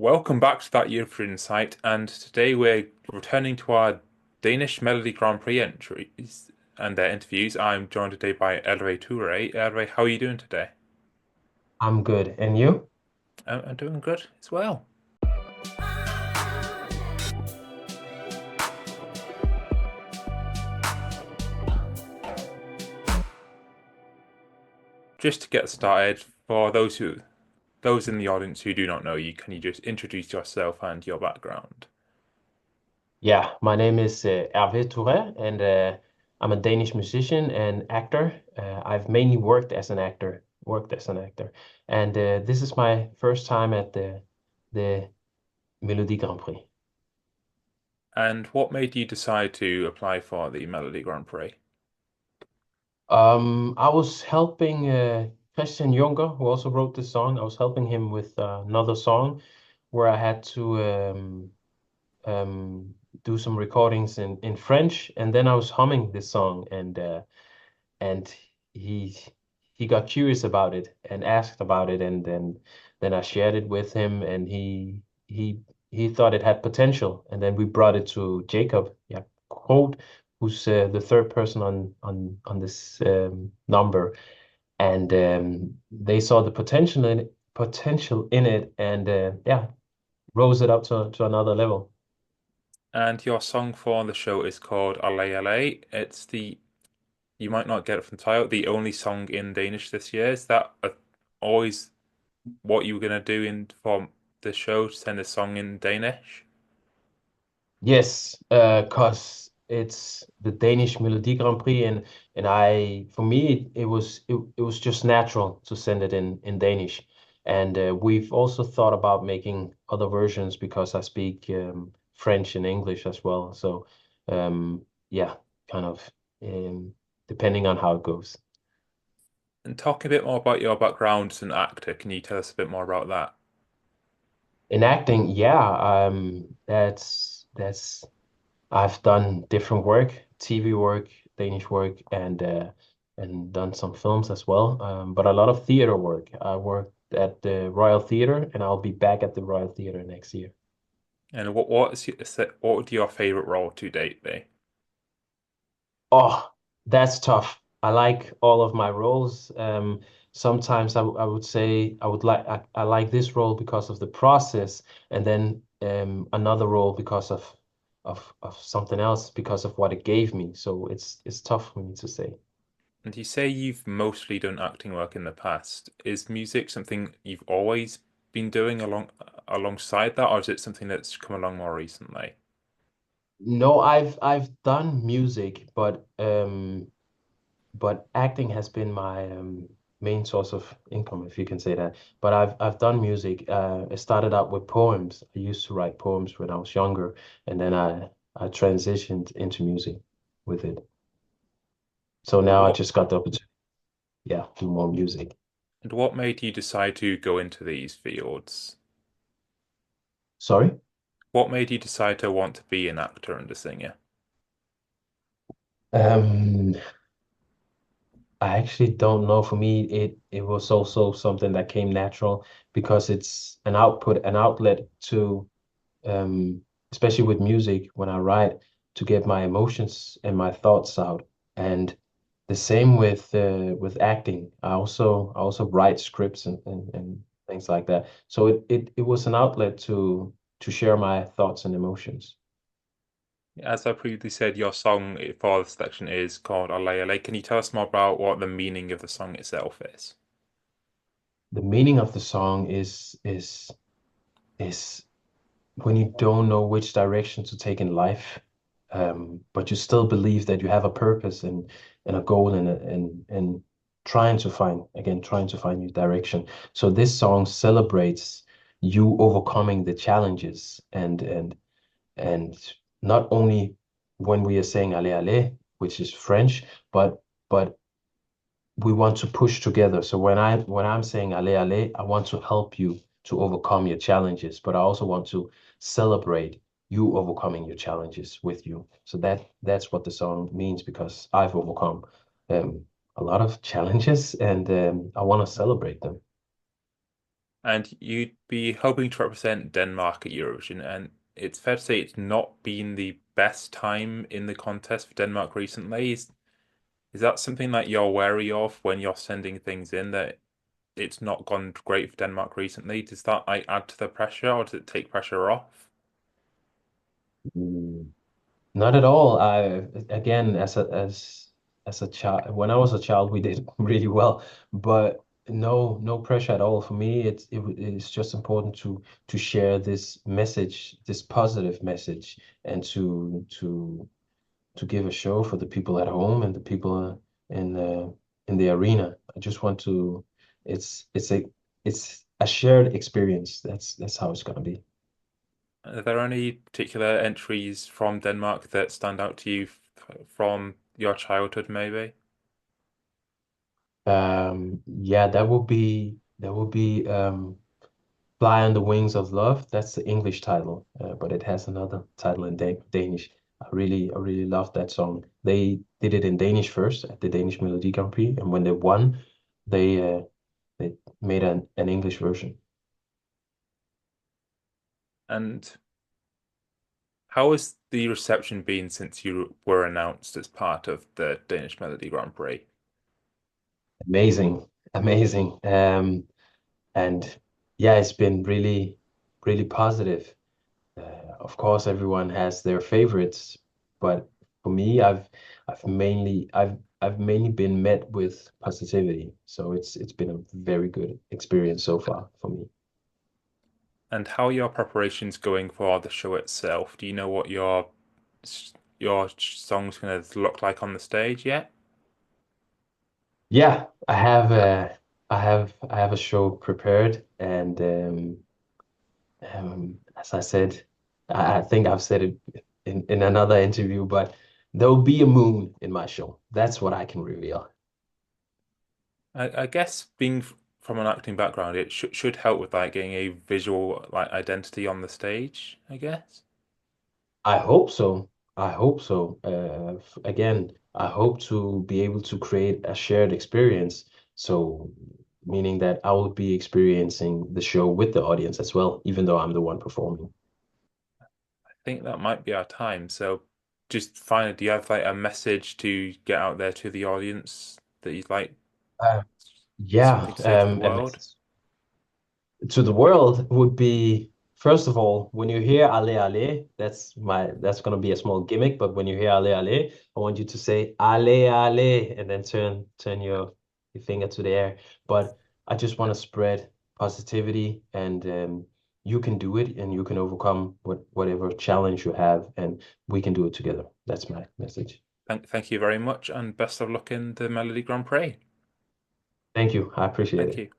Welcome back to that European site, and today we're returning to our Danish Melody Grand Prix entries and their interviews. I'm joined today by Hervé Toure. Hervé, how are you doing today? I'm good. And you? I'm doing good as well. Just to get started, for those in the audience who do not know you, can you just introduce yourself and your background? Yeah, my name is Hervé Toure, and I'm a Danish musician and actor. I've mainly worked as an actor, and this is my first time at the Melodi Grand Prix. And what made you decide to apply for the Melody Grand Prix? I was helping Christian Juncker, who also wrote this song. I was helping him with another song where I had to do some recordings in French, and then I was humming this song, and he he got curious about it and asked about it, and then I shared it with him, and he he thought it had potential, and then we brought it to Jacob, yeah, quote, who's the third person on this number, and they saw the potential in it, and yeah, rose it up to another level. And your song for the show is called Allez Allez. You might not get it from the title, the only song in Danish this year. Is that always what you were gonna do in for the show? Send a song in Danish? Yes, cause it's the Danish Melodi Grand Prix, and for me it was just natural to send it in Danish, and we've also thought about making other versions because I speak French and English as well. So yeah, kind of depending on how it goes. And talk a bit more about your background as an actor. Can you tell us a bit more about that? In acting, yeah, that's I've done different work, TV work, Danish work, and done some films as well. But a lot of theater work. I worked at the Royal Theater, and I'll be back at the Royal Theater next year. And what would your favorite role to date be? Oh, that's tough. I like all of my roles. Sometimes I would say I like this role because of the process, and then another role because of something else because of what it gave me. So it's tough for me to say. And you say you've mostly done acting work in the past. Is music something you've always been doing alongside that, or is it something that's come along more recently? No, I've done music, but acting has been my main source of income, if you can say that. But I've done music. It started out with poems. I used to write poems when I was younger, and then I transitioned into music with it. So And now I what just got the opportunity, yeah, do more music. and what made you decide to go into these fields? Sorry? What made you decide to want to be an actor and a singer? Um, I actually don't know. For me, it was also something that came natural because it's an output, an outlet to especially with music when I write to get my emotions and my thoughts out. And the same with acting. I also write scripts and things like that. So it was an outlet to share my thoughts and emotions. As I previously said, your song for this section is called Allez Allez. Can you tell us more about what the meaning of the song itself is? The meaning of the song is when you don't know which direction to take in life, but you still believe that you have a purpose and a goal and trying to find your direction. So this song celebrates you overcoming the challenges and not only when we are saying Allez Allez, which is French, but we want to push together. So when I'm saying Allez Allez, I want to help you to overcome your challenges, but I also want to celebrate you overcoming your challenges with you. So that's what the song means because I've overcome a lot of challenges and I want to celebrate them. And you'd be hoping to represent Denmark at Eurovision, and it's fair to say it's not been the best time in the contest for Denmark recently. Is that something that you're wary of when you're sending things in, that it's not gone great for Denmark recently? Does that like add to the pressure, or does it take pressure off? Mm, not at all. I again, as a child, when I was a child, we did really well, but no pressure at all. For me, it's just important to share this message, this positive message, and to give a show for the people at home and the people in the arena. I just want to. It's a shared experience. That's how it's gonna be. Are there any particular entries from Denmark that stand out to you from your childhood, maybe? Yeah, that would be Fly on the Wings of Love. That's the English title, but it has another title in Danish. I really love that song. They did it in Danish first at the Danish Melodi Grand Prix, and when they won, they made an English version. And how has the reception been since you were announced as part of the Danish Melody Grand Prix? Amazing, amazing. And yeah, it's been really positive. Of course, everyone has their favorites, but for me, I've mainly been met with positivity. So it's been a very good experience so far for me. And how are your preparations going for the show itself? Do you know what your song's going to look like on the stage yet? Yeah, I have a show prepared, and as I said, I think I've said it in another interview, but there will be a moon in my show. That's what I can reveal. I guess being from an acting background, it should help with like getting a visual like identity on the stage, I guess. I hope so. I hope so. Again, I hope to be able to create a shared experience. So, meaning that I will be experiencing the show with the audience as well, even though I'm the one performing. I think that might be our time. So just finally, do you have like a message to get out there to the audience that you'd like Uh, yeah, something to say to the a world? message to the world would be, first of all, when you hear Allez Allez, that's gonna be a small gimmick, but when you hear Allez Allez, I want you to say Allez Allez and then turn your finger to the air. But I just want to spread positivity, and you can do it, and you can overcome whatever challenge you have, and we can do it together. That's my message. Thank you very much, and best of luck in the Melody Grand Prix. Thank you. I appreciate Thank it. you.